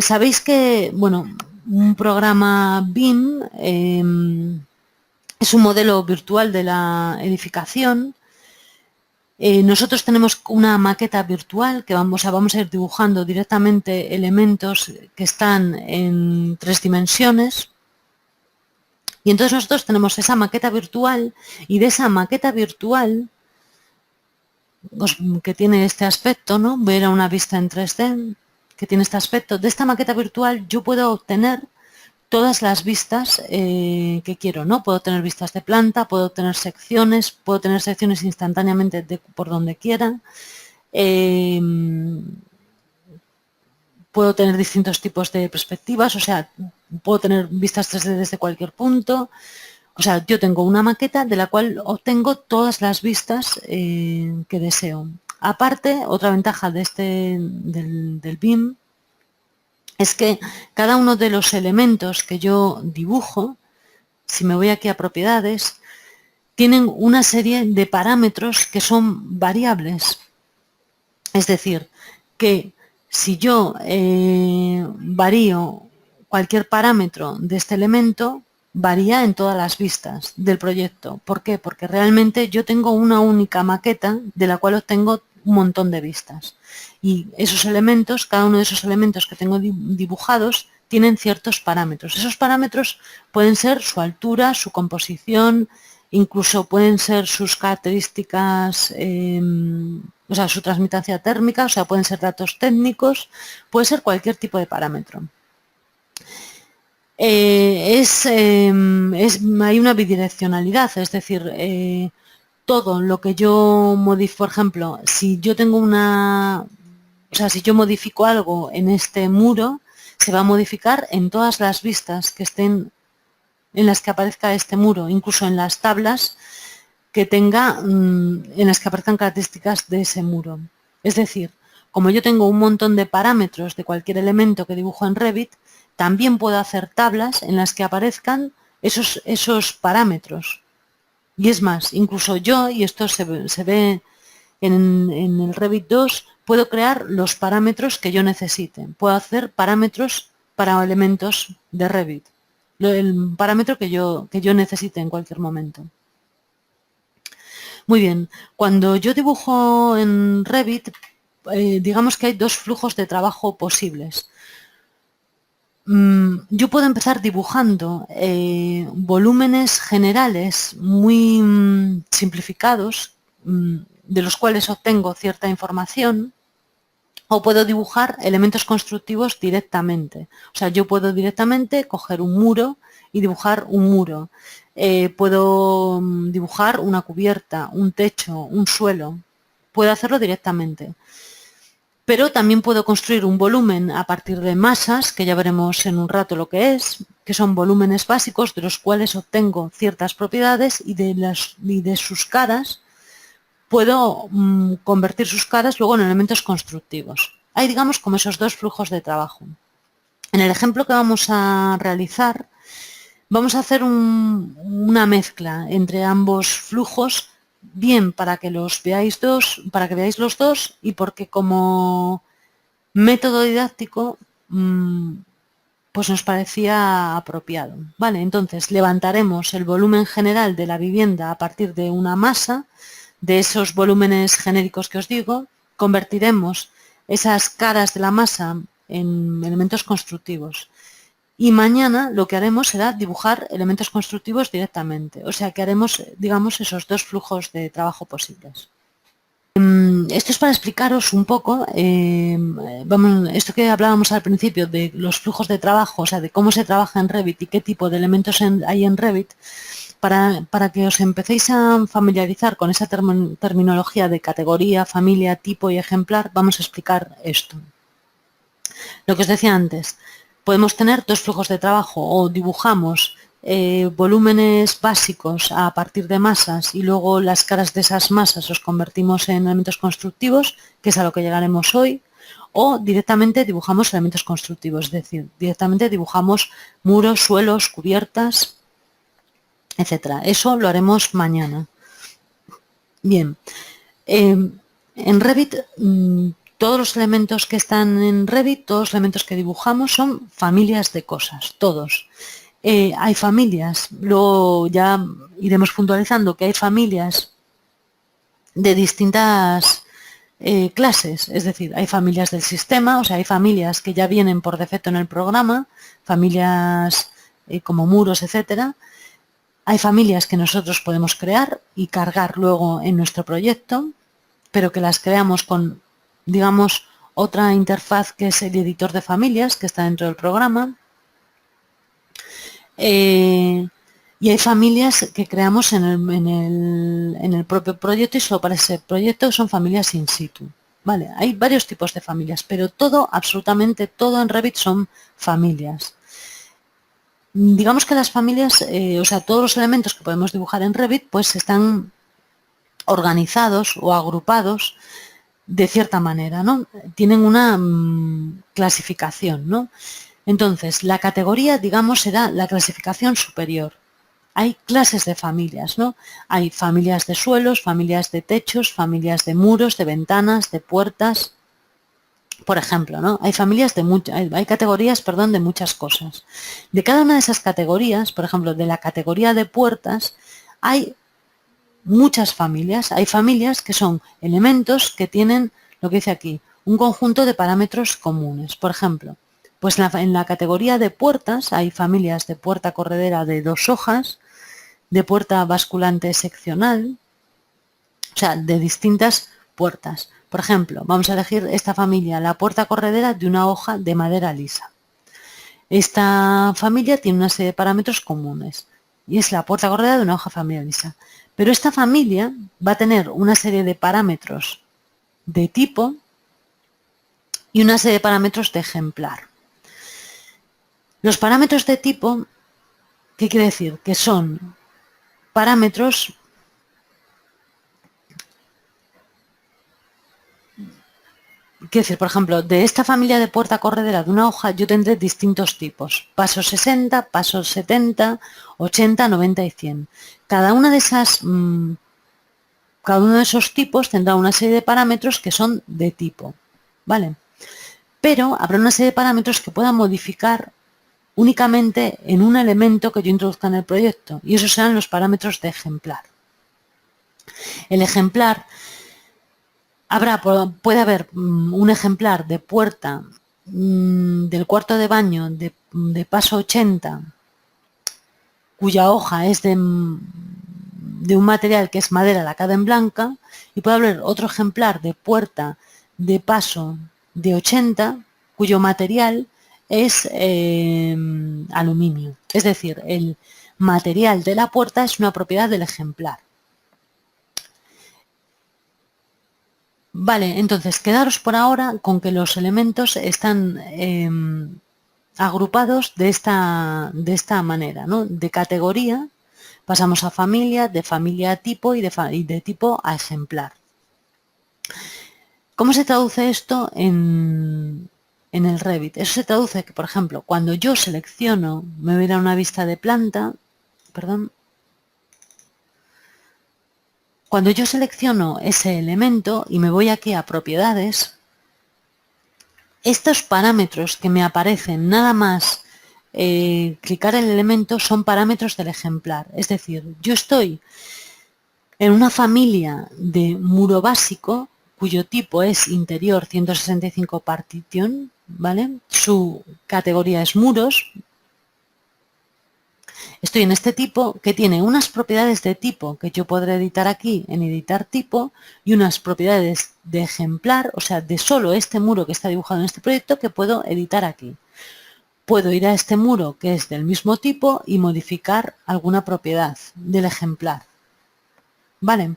Sabéis que, bueno, un programa BIM es un modelo virtual de la edificación. Nosotros tenemos una maqueta virtual que vamos a ir dibujando directamente elementos que están en 3 dimensiones. Y entonces nosotros tenemos esa maqueta virtual y de esa maqueta virtual que tiene este aspecto, ¿no? Ver a una vista en 3D que tiene este aspecto. De esta maqueta virtual yo puedo obtener todas las vistas que quiero, ¿no? Puedo tener vistas de planta, puedo tener secciones instantáneamente por donde quiera. Puedo tener distintos tipos de perspectivas, o sea, puedo tener vistas 3D desde cualquier punto. O sea, yo tengo una maqueta de la cual obtengo todas las vistas que deseo. Aparte, otra ventaja de del BIM es que cada uno de los elementos que yo dibujo, si me voy aquí a propiedades, tienen una serie de parámetros que son variables. Es decir, que si yo varío cualquier parámetro de este elemento, varía en todas las vistas del proyecto. ¿Por qué? Porque realmente yo tengo una única maqueta de la cual obtengo un montón de vistas. Y esos elementos, cada uno de esos elementos que tengo dibujados, tienen ciertos parámetros. Esos parámetros pueden ser su altura, su composición, incluso pueden ser sus características, o sea, su transmitancia térmica, o sea, pueden ser datos técnicos, puede ser cualquier tipo de parámetro. Hay una bidireccionalidad, es decir, todo lo que yo modifico, por ejemplo, si yo tengo si yo modifico algo en este muro, se va a modificar en todas las vistas que estén en las que aparezca este muro, incluso en las tablas que tenga, en las que aparezcan características de ese muro. Es decir, como yo tengo un montón de parámetros de cualquier elemento que dibujo en Revit, también puedo hacer tablas en las que aparezcan esos parámetros. Y es más, incluso yo, y esto se ve en el Revit 2, puedo crear los parámetros que yo necesite. Puedo hacer parámetros para elementos de Revit. El parámetro que yo necesite en cualquier momento. Muy bien, cuando yo dibujo en Revit, digamos que hay 2 flujos de trabajo posibles. Yo puedo empezar dibujando volúmenes generales muy simplificados, de los cuales obtengo cierta información, o puedo dibujar elementos constructivos directamente. O sea, yo puedo directamente coger un muro y dibujar un muro. Puedo dibujar una cubierta, un techo, un suelo. Puedo hacerlo directamente. Pero también puedo construir un volumen a partir de masas, que ya veremos en un rato lo que son volúmenes básicos de los cuales obtengo ciertas propiedades y de sus caras puedo convertir sus caras luego en elementos constructivos. Hay, digamos, como esos 2 flujos de trabajo. En el ejemplo que vamos a realizar, vamos a hacer una mezcla entre ambos flujos, bien para que veáis los dos y porque como método didáctico pues nos parecía apropiado. Vale, entonces levantaremos el volumen general de la vivienda a partir de una masa, de esos volúmenes genéricos que os digo, convertiremos esas caras de la masa en elementos constructivos. Y mañana lo que haremos será dibujar elementos constructivos directamente. O sea que haremos, digamos, esos 2 flujos de trabajo posibles. Esto es para explicaros un poco, esto que hablábamos al principio de los flujos de trabajo, o sea, de cómo se trabaja en Revit y qué tipo de elementos hay en Revit, para que os empecéis a familiarizar con esa terminología de categoría, familia, tipo y ejemplar, vamos a explicar esto. Lo que os decía antes, podemos tener 2 flujos de trabajo, o dibujamos volúmenes básicos a partir de masas y luego las caras de esas masas los convertimos en elementos constructivos, que es a lo que llegaremos hoy, o directamente dibujamos elementos constructivos, es decir, directamente dibujamos muros, suelos, cubiertas, etcétera. Eso lo haremos mañana. Bien, en Revit todos los elementos que están en Revit, todos los elementos que dibujamos son familias de cosas, todos. Hay familias, luego ya iremos puntualizando que hay familias de distintas clases, es decir, hay familias del sistema, o sea, hay familias que ya vienen por defecto en el programa, familias como muros, etcétera. Hay familias que nosotros podemos crear y cargar luego en nuestro proyecto, pero que las creamos con, digamos, otra interfaz que es el editor de familias, que está dentro del programa. Y hay familias que creamos en el propio proyecto y solo para ese proyecto son familias in situ. Vale, hay varios tipos de familias, pero todo, absolutamente todo en Revit son familias. Digamos que las familias, o sea, todos los elementos que podemos dibujar en Revit, pues están organizados o agrupados de cierta manera, ¿no? Tienen una clasificación, ¿no? Entonces, la categoría, digamos, será la clasificación superior. Hay clases de familias, ¿no? Hay familias de suelos, familias de techos, familias de muros, de ventanas, de puertas, por ejemplo, ¿no? Hay familias hay categorías, perdón, de muchas cosas. De cada una de esas categorías, por ejemplo, de la categoría de puertas, hay muchas familias. Hay familias que son elementos que tienen, lo que dice aquí, un conjunto de parámetros comunes. Por ejemplo, pues en la categoría de puertas hay familias de puerta corredera de 2 hojas, de puerta basculante seccional, o sea, de distintas puertas. Por ejemplo, vamos a elegir esta familia, la puerta corredera de una hoja de madera lisa. Esta familia tiene una serie de parámetros comunes y es la puerta corredera de una hoja familiar lisa. Pero esta familia va a tener una serie de parámetros de tipo y una serie de parámetros de ejemplar. Los parámetros de tipo, ¿qué quiere decir? Que son parámetros quiero decir, por ejemplo, de esta familia de puerta corredera de una hoja yo tendré distintos tipos. Pasos 60, pasos 70, 80, 90 y 100. Cada uno de esos tipos tendrá una serie de parámetros que son de tipo. ¿Vale? Pero habrá una serie de parámetros que puedan modificar únicamente en un elemento que yo introduzca en el proyecto. Y esos serán los parámetros de ejemplar. El ejemplar... puede haber un ejemplar de puerta del cuarto de baño de paso 80, cuya hoja es de un material que es madera lacada en blanca, y puede haber otro ejemplar de puerta de paso de 80, cuyo material es aluminio. Es decir, el material de la puerta es una propiedad del ejemplar. Vale, entonces quedaros por ahora con que los elementos están agrupados de esta manera, ¿no? De categoría pasamos a familia, de familia a tipo y de tipo a ejemplar. ¿Cómo se traduce esto en el Revit? Eso se traduce que, por ejemplo, cuando yo selecciono, me voy a ir a una vista de planta, perdón, cuando yo selecciono ese elemento y me voy aquí a propiedades, estos parámetros que me aparecen nada más clicar el elemento son parámetros del ejemplar. Es decir, yo estoy en una familia de muro básico cuyo tipo es interior 165 partition, ¿vale? Su categoría es muros. Estoy en este tipo que tiene unas propiedades de tipo que yo podré editar aquí en editar tipo y unas propiedades de ejemplar, o sea, de solo este muro que está dibujado en este proyecto que puedo editar aquí. Puedo ir a este muro que es del mismo tipo y modificar alguna propiedad del ejemplar. Vale,